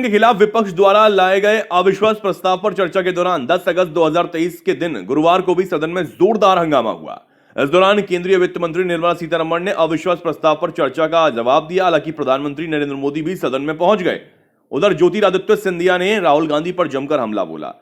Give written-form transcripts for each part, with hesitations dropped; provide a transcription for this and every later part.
के खिलाफ विपक्ष द्वारा लाए गए अविश्वास प्रस्ताव पर चर्चा के दौरान 10 अगस्त 2023 के दिन गुरुवार को भी सदन में जोरदार हंगामा हुआ। इस दौरान केंद्रीय वित्त मंत्री निर्मला सीतारमण ने अविश्वास प्रस्ताव पर चर्चा का जवाब दिया। हालांकि प्रधानमंत्री नरेंद्र मोदी भी सदन में पहुंच गए। उधर ज्योतिरादित्य सिंधिया ने राहुल गांधी पर जमकर हमला बोला।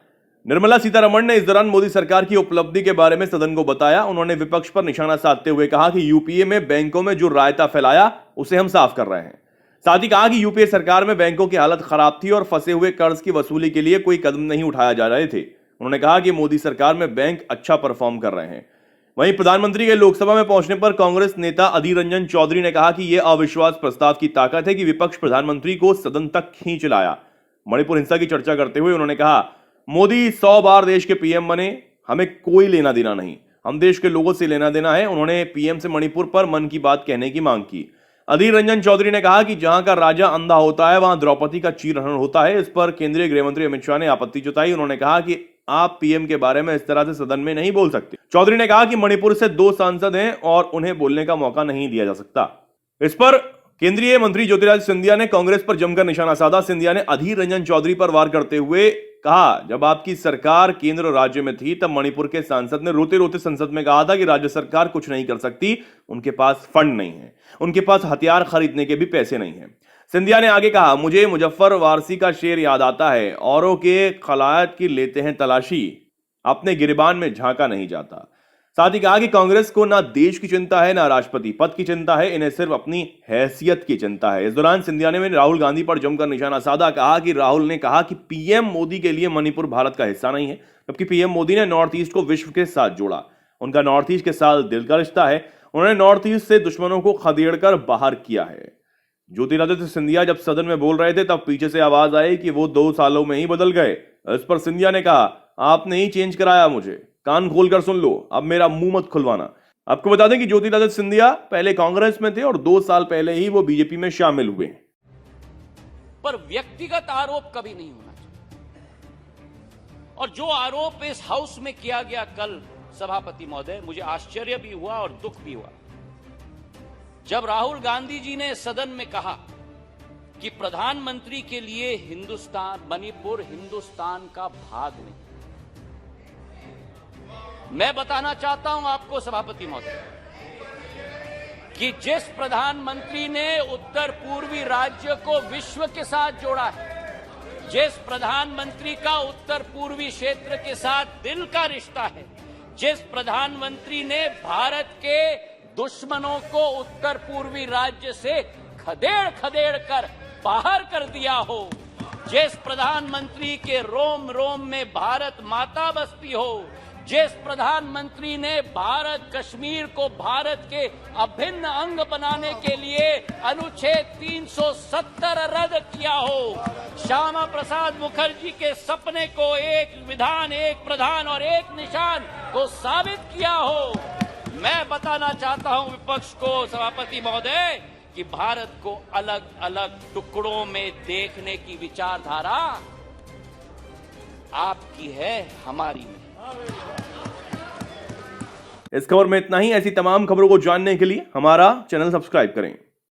निर्मला सीतारमण ने इस दौरान मोदी सरकार की उपलब्धि के बारे में सदन को बताया। उन्होंने विपक्ष पर निशाना साधते हुए कहा कि यूपीए में बैंकों में जो रायता फैलाया उसे हम साफ कर रहे हैं। साथ ही कहा कि यूपीए सरकार में बैंकों की हालत खराब थी और फंसे हुए कर्ज की वसूली के लिए कोई कदम नहीं उठाया जा रहे थे। उन्होंने कहा कि मोदी सरकार में बैंक अच्छा परफॉर्म कर रहे हैं। वहीं प्रधानमंत्री के लोकसभा में पहुंचने पर कांग्रेस नेता अधीर रंजन चौधरी ने कहा कि यह अविश्वास प्रस्ताव की ताकत है कि विपक्ष प्रधानमंत्री को सदन तक खींच लाया। मणिपुर हिंसा की चर्चा करते हुए उन्होंने कहा, मोदी 100 बार देश के पीएम बने, हमें कोई लेना देना नहीं, हम देश के लोगों से लेना देना है। उन्होंने पीएम से मणिपुर पर मन की बात कहने की मांग की। अधीर रंजन चौधरी ने कहा कि जहां का राजा अंधा होता है वहां द्रौपदी का चीरहरण होता है। इस पर केंद्रीय गृह मंत्री अमित शाह ने आपत्ति जताई। उन्होंने कहा कि आप पीएम के बारे में इस तरह से सदन में नहीं बोल सकते। चौधरी ने कहा कि मणिपुर से 2 सांसद हैं और उन्हें बोलने का मौका नहीं दिया जा सकता। इस पर केंद्रीय मंत्री ज्योतिरादित्य सिंधिया ने कांग्रेस पर जमकर निशाना साधा। सिंधिया ने अधीर रंजन चौधरी पर वार करते हुए कहा, जब आपकी सरकार केंद्र और राज्य में थी तब मणिपुर के सांसद ने रोते रोते संसद में कहा था कि राज्य सरकार कुछ नहीं कर सकती, उनके पास फंड नहीं है, उनके पास हथियार खरीदने के भी पैसे नहीं है। सिंधिया ने आगे कहा, मुझे मुजफ्फर वारसी का शेर याद आता है, औरों के खलायत की लेते हैं तलाशी, अपने गिरबान में झांका नहीं जाता। साथ ही कहा कि कांग्रेस को ना देश की चिंता है ना राष्ट्रपति पद की चिंता है, इन्हें सिर्फ अपनी हैसियत की चिंता है। इस दौरान सिंधिया ने राहुल गांधी पर जमकर निशाना साधा। कहा कि राहुल ने कहा कि पीएम मोदी के लिए मणिपुर भारत का हिस्सा नहीं है, जबकि पीएम मोदी ने नॉर्थ ईस्ट को विश्व के साथ जोड़ा। उनका नॉर्थ ईस्ट के साथ दिल का रिश्ता है। उन्होंने नॉर्थ ईस्ट से दुश्मनों को खदेड़कर बाहर किया है। ज्योतिरादित्य सिंधिया जब सदन में बोल रहे थे तब पीछे से आवाज आई कि वो 2 सालों में ही बदल गए। इस पर सिंधिया ने कहा, आपने ही चेंज कराया, मुझे कान खोलकर सुन लो, अब मेरा मुंह मत खुलवाना। आपको बता दें कि ज्योतिरादित्य सिंधिया पहले कांग्रेस में थे और 2 साल पहले ही वो बीजेपी में शामिल हुए। पर व्यक्तिगत आरोप कभी नहीं होना चाहिए। और जो आरोप इस हाउस में किया गया कल सभापति महोदय, मुझे आश्चर्य भी हुआ और दुख भी हुआ जब राहुल गांधी जी ने सदन में कहा कि प्रधानमंत्री के लिए मणिपुर हिंदुस्तान का भाग नहीं। मैं बताना चाहता हूं आपको सभापति महोदय कि जिस प्रधानमंत्री ने उत्तर पूर्वी राज्य को विश्व के साथ जोड़ा है, जिस प्रधानमंत्री का उत्तर पूर्वी क्षेत्र के साथ दिल का रिश्ता है, जिस प्रधानमंत्री ने भारत के दुश्मनों को उत्तर पूर्वी राज्य से खदेड़ खदेड़ कर बाहर कर दिया हो, जिस प्रधानमंत्री के रोम रोम में भारत माता बसती हो, जिस प्रधानमंत्री ने भारत कश्मीर को भारत के अभिन्न अंग बनाने के लिए अनुच्छेद 370 रद्द किया हो, श्यामा प्रसाद मुखर्जी के सपने को एक विधान एक प्रधान और एक निशान को साबित किया हो। मैं बताना चाहता हूं विपक्ष को सभापति महोदय कि भारत को अलग अलग टुकड़ों में देखने की विचारधारा आपकी है, हमारी नहीं। इस खबर में इतना ही। ऐसी तमाम खबरों को जानने के लिए हमारा चैनल सब्सक्राइब करें।